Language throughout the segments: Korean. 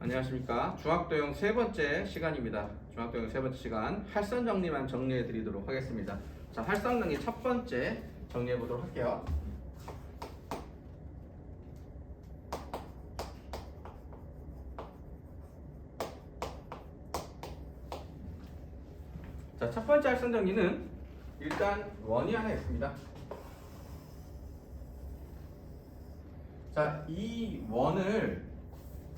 안녕하십니까. 중학도형 세 번째 시간입니다. 중학도형 세 번째 시간 할선 정리만 정리해 드리도록 하겠습니다. 자, 할선 정리 첫 번째 정리해 보도록 할게요. 자, 첫 번째 할선 정리는 일단 원이 하나 있습니다. 자, 이 원을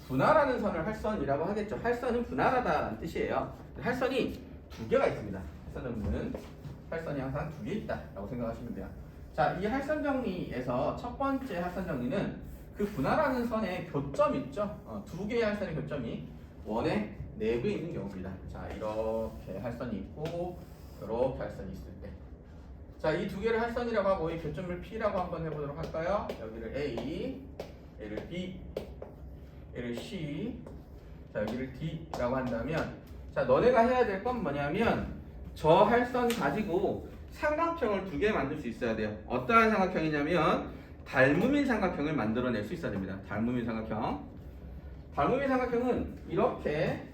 분할하는 선을 할선이라고 하겠죠. 할선은 분할하다라는 뜻이에요. 할선이 두 개가 있습니다. 할선 정리는 할선이 항상 두 개 있다라고 생각하시면 돼요. 자, 이 할선 정리에서 첫 번째 할선 정리는 그 분할하는 선의 교점 있죠. 두 개의 할선의 교점이 원의 내부에 있는 경우입니다. 자, 이렇게 할선이 있고 이렇게 할선이 있을 때. 자, 이 두 개를 할선이라고 하고 이 교점을 P라고 한번 해보도록 할까요? 여기를 A, 얘를 B, 얘를 C, 자 여기를 D라고 한다면, 자 너네가 해야 될 건 뭐냐면 저 할선 가지고 삼각형을 두 개 만들 수 있어야 돼요. 어떠한 삼각형이냐면 닮음인 삼각형을 만들어낼 수 있어야 됩니다. 닮음인 삼각형. 닮음인 삼각형은 이렇게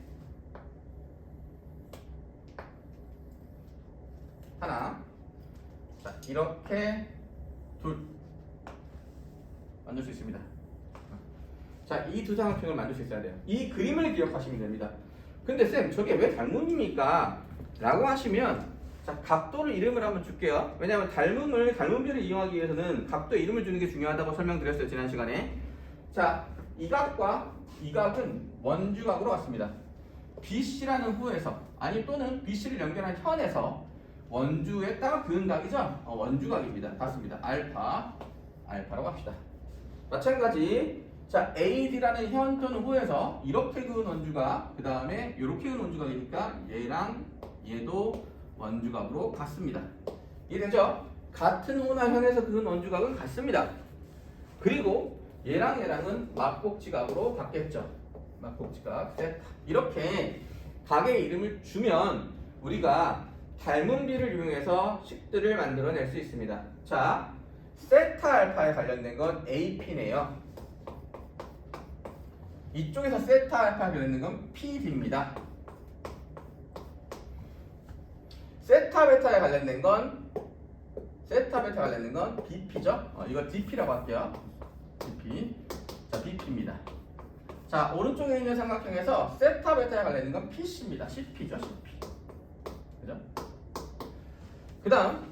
하나, 자 이렇게 둘 만들 수 있습니다. 자, 이 두 삼각형을 만들 수 있어야 돼요. 이 그림을 기억하시면 됩니다. 근데 쌤, 저게 왜 닮음입니까? 라고 하시면, 자, 각도를 이름을 한번 줄게요. 왜냐하면 닮음비를 이용하기 위해서는 각도 이름을 주는 게 중요하다고 설명드렸어요, 지난 시간에. 자, 이 각과 이 각은 원주각으로 같습니다. BC라는 후에서, 아니 또는 BC를 연결한 현에서 원주에 딱 그은 각이죠? 원주각입니다. 같습니다. 알파라고 합시다. 마찬가지, 자, AD라는 현 또는 후에서 이렇게 그은 원주각, 그 다음에 이렇게 그은 원주각이니까 얘랑 얘도 원주각으로 같습니다. 이해되죠? 같은 호나 현에서 그은 원주각은 같습니다. 그리고 얘랑은 막복지각으로 같겠죠. 막복지각, 세타. 이렇게 각의 이름을 주면 우리가 닮음비를 이용해서 식들을 만들어낼 수 있습니다. 자, 세타 알파에 관련된 건 AP네요. 이쪽에서 세타 알파가 되는 건 PD입니다. 세타 베타에 관련된 건 BP죠. 이거 DP라고 할게요. DP. 자, BP입니다. 자, 오른쪽에 있는 삼각형에서 세타 베타에 관련된 건 PC입니다. CP죠, CP. 그죠? 그다음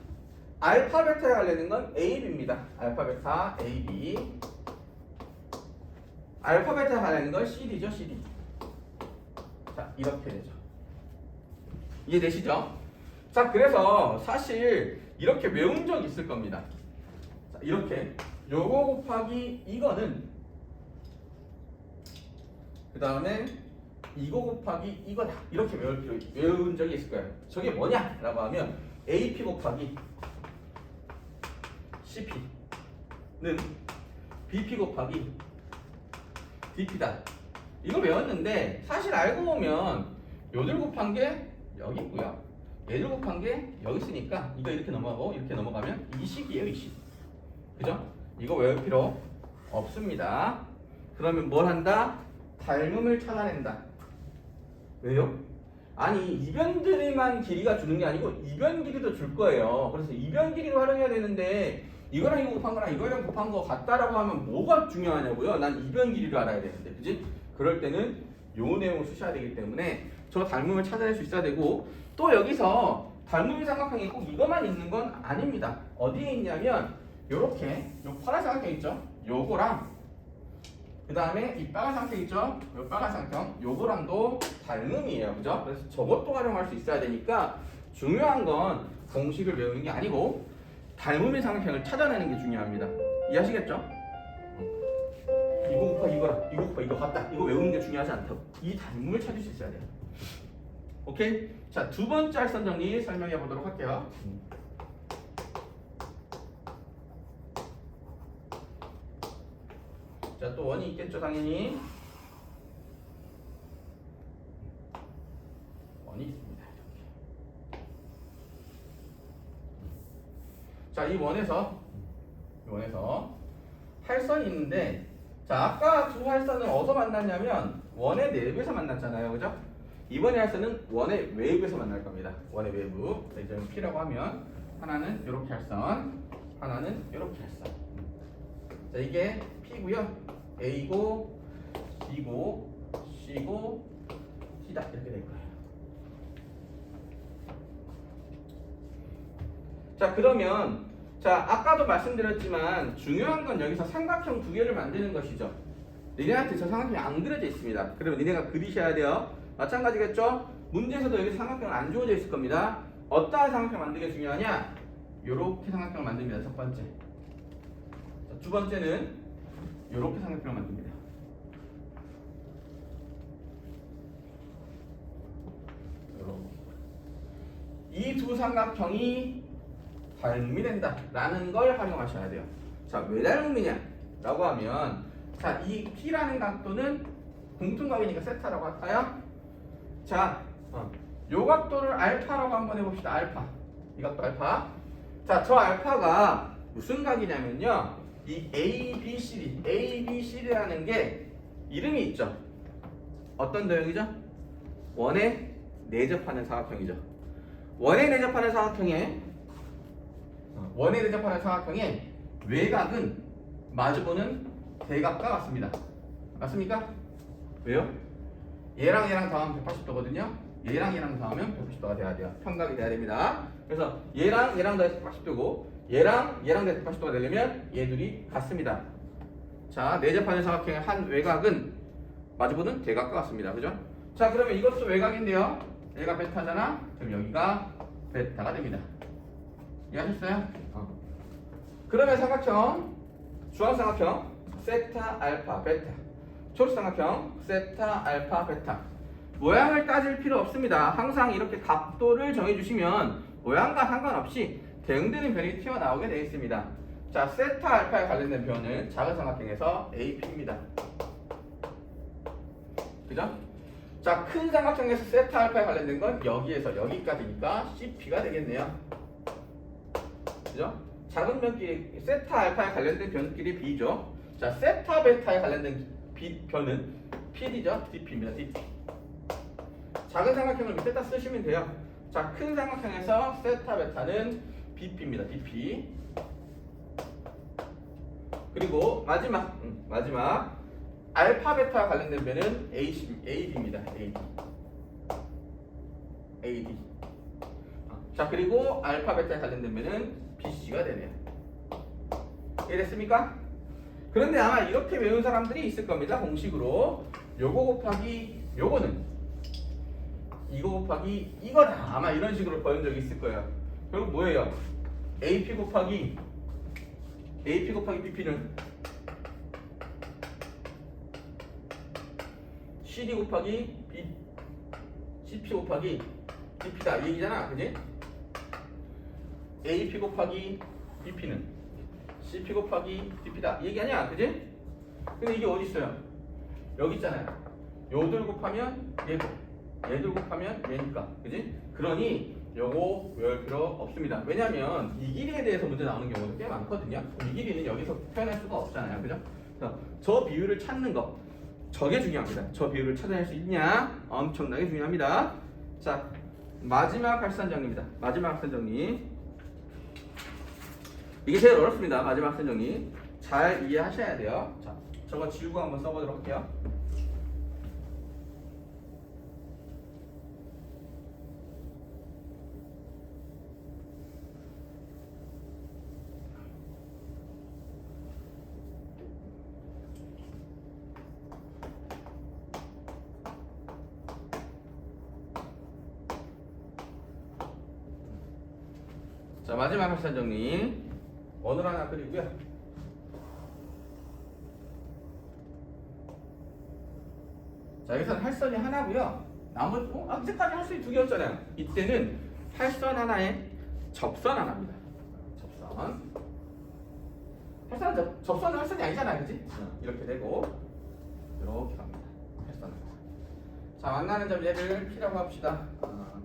알파 베타에 관련된 건 AB입니다. 알파 베타 AB. 알파 베타에 관련된 건 CD죠, CD. 자, 이렇게 되죠. 이해되시죠? 자, 그래서 사실 이렇게 외운 적 있을 겁니다. 자, 이렇게 요거 곱하기 이거는, 그 다음에 이거 곱하기 이거다, 이렇게 외운 적이 있을 거예요. 저게 뭐냐? 라고 하면 AP 곱하기 CP는 BP 곱하기 DP다. 이거 외웠는데 사실 알고 보면 요들 곱한 게 여기 있고요, 얘들 곱한 게 여기 있으니까 이거 이렇게 넘어가고 이렇게 넘어가면 이식이에요, 이식. 그죠? 이거 외울 필요 없습니다. 그러면 뭘 한다? 닮음을 찾아낸다. 왜요? 아니, 이변들만 길이가 주는 게 아니고 이변 길이도 줄 거예요. 그래서 이변 길이로 활용해야 되는데 이거랑 이거 곱한 거랑 이거랑 곱한 거 같다라고 하면 뭐가 중요하냐고요? 난 이변 길이를 알아야 되는데, 그지? 그럴 때는 요 내용을 쓰셔야 되기 때문에 저 닮음을 찾아낼 수 있어야 되고, 또 여기서 닮음의 삼각형이 꼭 이것만 있는 건 아닙니다. 어디에 있냐면 요렇게 요 파란 삼각형 있죠? 요거랑 그 다음에 이 빨간 삼각형 있죠? 요 빨간 삼각형 요거랑도 닮음이에요. 그죠? 그래서 저것도 활용할 수 있어야 되니까 중요한 건 공식을 외우는 게 아니고 닮음의 삼각형을 찾아내는 게 중요합니다. 이해하시겠죠? 이거 곱하기 이거랑 이거 곱하기 이거 같다, 이거 외우는 게 중요하지 않다고. 이 닮음을 찾을 수 있어야 돼요. 오케이? 자, 두 번째 할선 정리 설명해 보도록 할게요. 자, 또 원이 있겠죠, 당연히. 원이 있습니다. 이렇게. 자, 이 원에서 할선이 있는데, 자, 아까 두 활선은 어디서 만났냐면 원의 내부에서 만났잖아요, 그죠? 이번에 활선은 원의 외부에서 만날 겁니다. 원의 외부. 이제 P라고 하면 하나는 이렇게 할선, 하나는 이렇게 할선. 자, 이게 P고요. A고, B고, C고, D다 이렇게 될 거예요. 자, 그러면 자, 아까도 말씀드렸지만 중요한 건 여기서 삼각형 두 개를 만드는 것이죠. 니네한테 저 삼각형이 안 그려져 있습니다. 그러면 니네가 그리셔야 돼요. 마찬가지겠죠? 문제에서도 여기 삼각형은 안 주어져 있을 겁니다. 어떠한 삼각형 만드는 게 중요하냐? 요렇게 삼각형을 만듭니다. 첫 번째. 자, 두 번째는 요렇게 삼각형을 만듭니다. 이 두 삼각형이 닮음이 된다라는 걸 활용하셔야 돼요. 자, 왜 닮음이냐? 라고 하면 자, 이 P라는 각도는 공통각이니까 세타라고 할까요? 자, 요 각도를 알파라고 한번 해봅시다. 알파. 이 각도 알파. 자, 저 알파가 무슨 각이냐면요. 이 ABCD라는 게 이름이 있죠. 어떤 도형이죠? 원에 내접하는 사각형이죠. 원에 내접하는 사각형의 외곽은 마주보는 대각과 같습니다. 맞습니까? 왜요? 얘랑 얘랑 더하면 180도거든요. 얘랑 얘랑 더하면 180도가 돼야 돼요. 평각이 돼야 됩니다. 그래서 얘랑 얘랑 더해서 180도고 얘랑 얘랑 더해서 180도가 되려면 얘들이 같습니다. 자, 내접하는 사각형의 한 외곽은 마주보는 대각과 같습니다. 그죠? 자, 그러면 이것도 외곽인데요. 얘가 베타잖아. 그럼 여기가 베타가 됩니다. 이해하셨어요? 그러면 삼각형, 주황삼각형 세타, 알파, 베타, 초록삼각형 세타, 알파, 베타. 모양을 따질 필요 없습니다. 항상 이렇게 각도를 정해주시면 모양과 상관없이 대응되는 변이 튀어나오게 되어 있습니다. 자, 세타, 알파에 관련된 변은 작은 삼각형에서 AP입니다. 그죠? 자, 큰 삼각형에서 세타, 알파에 관련된 건 여기에서 여기까지니까 CP가 되겠네요. 그죠? 작은 변끼리 세타, 알파에 관련된 변끼리 B죠. 자, 세타, 베타에 관련된 변은 PD죠. DP입니다. DP. 작은 삼각형을 밑에다 쓰시면 돼요. 자, 큰 삼각형에서 세타, 베타는 BP입니다. BP. 그리고 마지막 알파, 베타와 관련된 변은 AD입니다. AD. 자, 그리고 알파, 베타에 관련된 변은 BC가 되네요. 이해됐습니까? 그런데 아마 이렇게 외운 사람들이 있을 겁니다. 공식으로 요거 곱하기 요거는 이거 곱하기 이거다. 아마 이런 식으로 배운 적이 있을 거예요. 결국 뭐예요? AP 곱하기 BP는 CD 곱하기 CP 곱하기 DP다 이 얘기잖아. 그지? AP 곱하기 BP는 CP 곱하기 DP다 이 얘기 아니야. 그지? 근데 이게 어디 있어요? 여기 있잖아요. 요들 곱하면 얘고 얘들 곱하면 얘니까. 그지? 그러니 요거 외울 필요 없습니다. 왜냐면 이 길이에 대해서 문제 나오는 경우도 꽤 많거든요. 이 길이는 여기서 표현할 수가 없잖아요. 그죠? 저 비율을 찾는 거 저게 중요합니다. 저 비율을 찾아낼 수 있냐? 엄청나게 중요합니다. 자, 마지막 할선 정리입니다. 마지막 할선 정리. 이게 제일 어렵습니다. 마지막 할선 정리. 잘 이해하셔야 돼요. 자, 저거 지우고 한번 써보도록 할게요. 자, 마지막 할선 정리. 원을 하나 그리고요. 자, 여기서는 할선이 하나고요. 나머지 아직까지 할선이 두 개였잖아요. 이때는 할선 하나에 접선 하나입니다. 접선은 할선이 아니잖아요, 그지? 이렇게 되고 이렇게 갑니다. 할선 하나. 자, 만나는 점 얘를 P라고 합시다.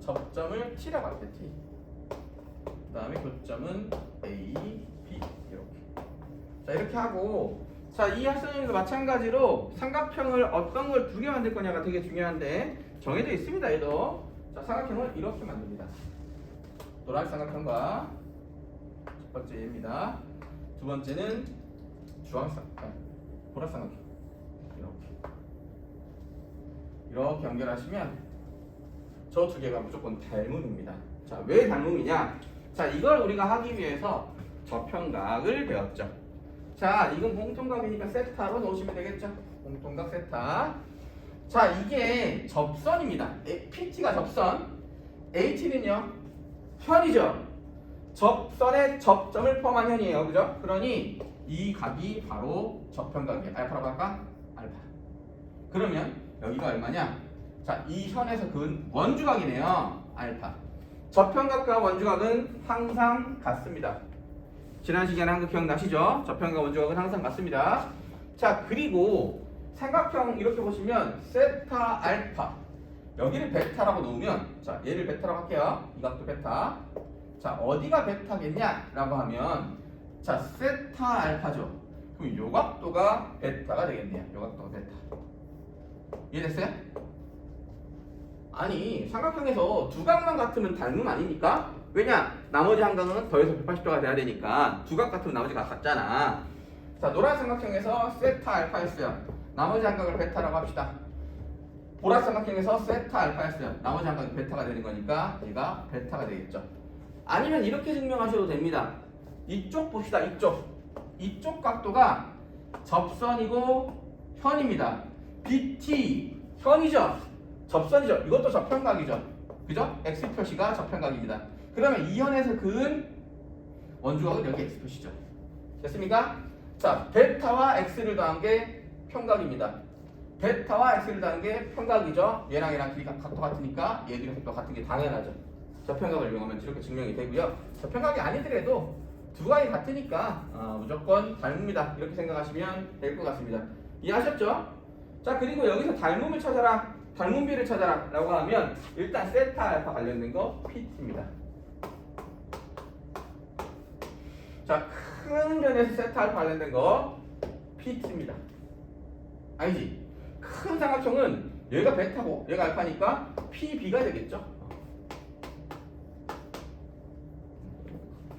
접점을 T라고 할게요. T. 그 다음에 교점은 A, B 이렇게. 자, 이렇게 하고 자, 이 합선형도 마찬가지로 삼각형을 어떤 걸 두 개 만들 거냐가 되게 중요한데 정해져 있습니다. 얘도. 자, 삼각형을 이렇게 만듭니다. 노란 삼각형과 첫 번째 얘입니다. 두 번째는 보라 삼각형. 이렇게 연결하시면 저 두 개가 무조건 닮음입니다. 자, 왜 닮음이냐? 자, 이걸 우리가 하기 위해서 저평각을 배웠죠. 자, 이건 공통각이니까 세타로 놓으시면 되겠죠. 공통각 세타. 자, 이게 접선입니다. PT가 접선, AT는요 현이죠. 접선의 접점을 포함한 현이에요. 그죠? 그러니 이 각이 바로 저평각이에요. 알파라고 할까? 알파. 그러면 여기가 얼마냐? 자, 이 현에서 그은 원주각이네요. 알파. 저평각과 원주각은 항상 같습니다. 지난 시간에 한 거 기억나시죠? 저평각 원주각은 항상 같습니다. 자, 그리고 삼각형 이렇게 보시면 세타 알파, 여기를 베타라고 놓으면, 자, 얘를 베타라고 할게요. 이 각도 베타. 자, 어디가 베타겠냐 라고 하면, 자, 세타 알파죠. 그럼 요 각도가 베타가 되겠네요. 요 각도가 베타. 이해됐어요? 아니, 삼각형에서 두 각만 같으면 닮음 아닙니까? 왜냐? 나머지 한 각은 더해서 180도가 돼야 되니까 두 각 같으면 나머지 각 같잖아. 자, 노란 삼각형에서 세타 알파였어요. 나머지 한 각을 베타라고 합시다. 보라 삼각형에서 세타 알파였어요. 나머지 한 각이 베타가 되는 거니까 얘가 베타가 되겠죠. 아니면 이렇게 증명하셔도 됩니다. 이쪽 봅시다. 이쪽 각도가 접선이고 현입니다. BT 현이죠. 접선이죠. 이것도 저평각이죠. 그죠? X 표시가 저평각입니다. 그러면 이 현에서 그은 원주각은 여기 X 표시죠. 됐습니까? 자, 베타와 X를 더한 게 평각입니다. 베타와 X를 더한 게 평각이죠. 얘랑 길이가 각도 같으니까 얘들이 각도 같은 게 당연하죠. 저평각을 이용하면 이렇게 증명이 되고요. 저평각이 아니더라도 두 각이 같으니까 무조건 닮음이다. 이렇게 생각하시면 될 것 같습니다. 이해하셨죠? 자, 그리고 여기서 닮음을 찾아라, 닮음비를 찾아라 라고 하면 일단 세타 알파 관련된 거 PT입니다. 자, 큰 변에서 세타 알파 관련된 거 PT입니다. 아니지? 큰 삼각형은 얘가 베타고 얘가 알파니까 PB가 되겠죠.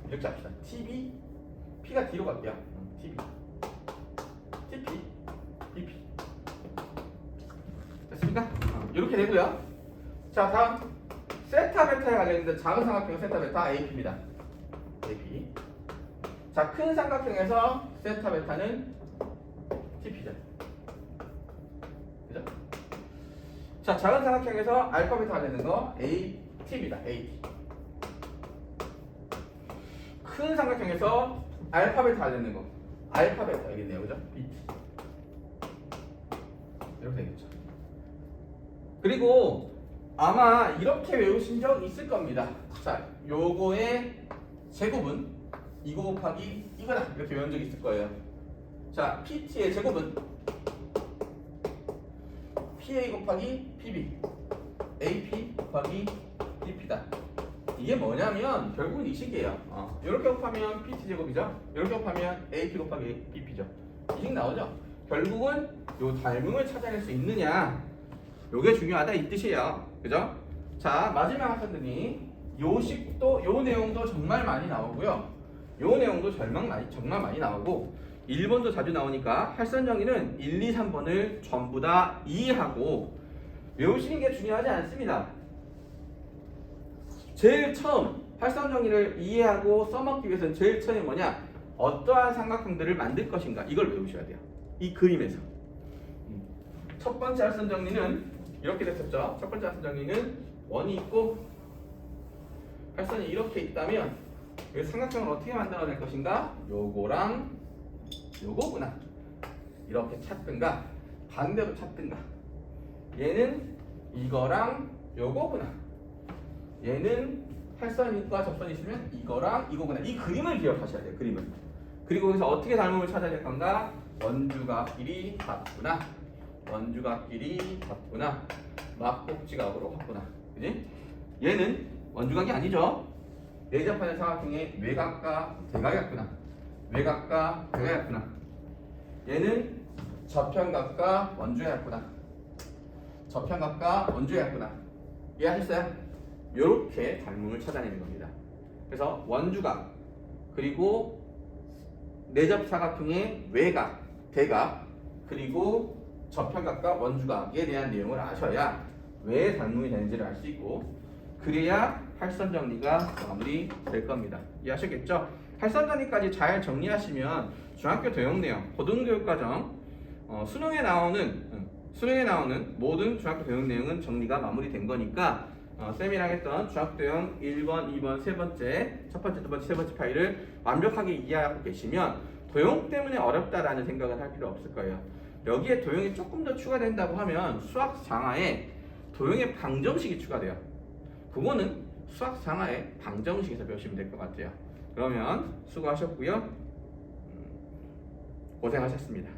이렇게 합시다. TB, P가 D로 갈게요. TB, TP, BP. 됐습니까? 이렇게 되고요. 자, 다음 세타 베타에 관련된 작은 삼각형 세타 베타 AP입니다. AP. 자, 큰 삼각형에서 세타 베타는 TP죠. 그죠? 자, 작은 삼각형에서 알파 베타 관련된 거 AT입니다. AT. 큰 삼각형에서 알파 베타 관련된 거 알파 베타 여기있네요. 그죠? BT. 이렇게 되겠죠. 그리고 아마 이렇게 외우신 적 있을 겁니다. 자, 요거의 제곱은 이거 곱하기 이거다. 이렇게 외운 적 있을 거예요. 자, PT의 제곱은 PA 곱하기 PB, AP 곱하기 BP다. 이게 뭐냐면 결국은 이 식이에요. 이렇게 곱하면 PT 제곱이죠. 이렇게 곱하면 AP 곱하기 BP죠. 이 식 나오죠. 결국은 요 닮음을 찾아낼 수 있느냐, 요게 중요하다 이 뜻이에요. 그죠? 자, 마지막 학생들이 요 식도 요 내용도 정말 많이 나오고요. 요 내용도 정말 많이 나오고 1번도 자주 나오니까 할선정의는 1, 2, 3번을 전부 다 이해하고 외우시는 게 중요하지 않습니다. 제일 처음 할선정의를 이해하고 써먹기 위해서는 제일 처음이 뭐냐? 어떠한 삼각형들을 만들 것인가, 이걸 외우셔야 돼요. 이 그림에서. 첫 번째 할선 정리는 이렇게 됐었죠. 첫 번째 할선 정리는 원이 있고 할선이 이렇게 있다면 이 삼각형을 어떻게 만들어낼 것인가? 요거랑 요거구나. 이렇게 찾든가 반대로 찾든가. 얘는 이거랑 요거구나. 얘는 할선과 접선이 있으면 이거랑 이거구나. 이 그림을 기억하셔야 돼요. 그림을. 그리고 여기서 어떻게 닮음을 찾아낼 건가? 원주각끼리 같구나. 원주각끼리 같구나. 막복지각으로 같구나. 그지? 얘는 원주각이 아니죠. 내접하는 삼각형의 외곽과 대각이 같구나. 외곽과 대각이 같구나. 얘는 저편각과 원주의였구나. 저편각과 원주의였구나. 이해하셨어요? 이렇게 닮음을 찾아내는 겁니다. 그래서 원주각 그리고 내접사각형의 외각, 대각 그리고 저편각과 원주각에 대한 내용을 아셔야 왜 닮음이 되는지를 알 수 있고 그래야 할선 정리가 마무리 될 겁니다. 이해하셨겠죠? 할선 정리까지 잘 정리하시면 중학교 도형 내용, 고등교육과정 수능에 나오는 모든 중학교 도형 내용은 정리가 마무리된 거니까 쌤이랑 했던 중학교 도형 1번, 2번, 세 번째, 첫 번째, 두 번째, 세 번째 파일을 완벽하게 이해하고 계시면 도형 때문에 어렵다라는 생각은 할 필요 없을 거예요. 여기에 도형이 조금 더 추가된다고 하면 수학 장하에 도형의 방정식이 추가돼요. 그거는 수학 장하의 방정식에서 배우시면 될 것 같아요. 그러면 수고하셨고요. 고생하셨습니다.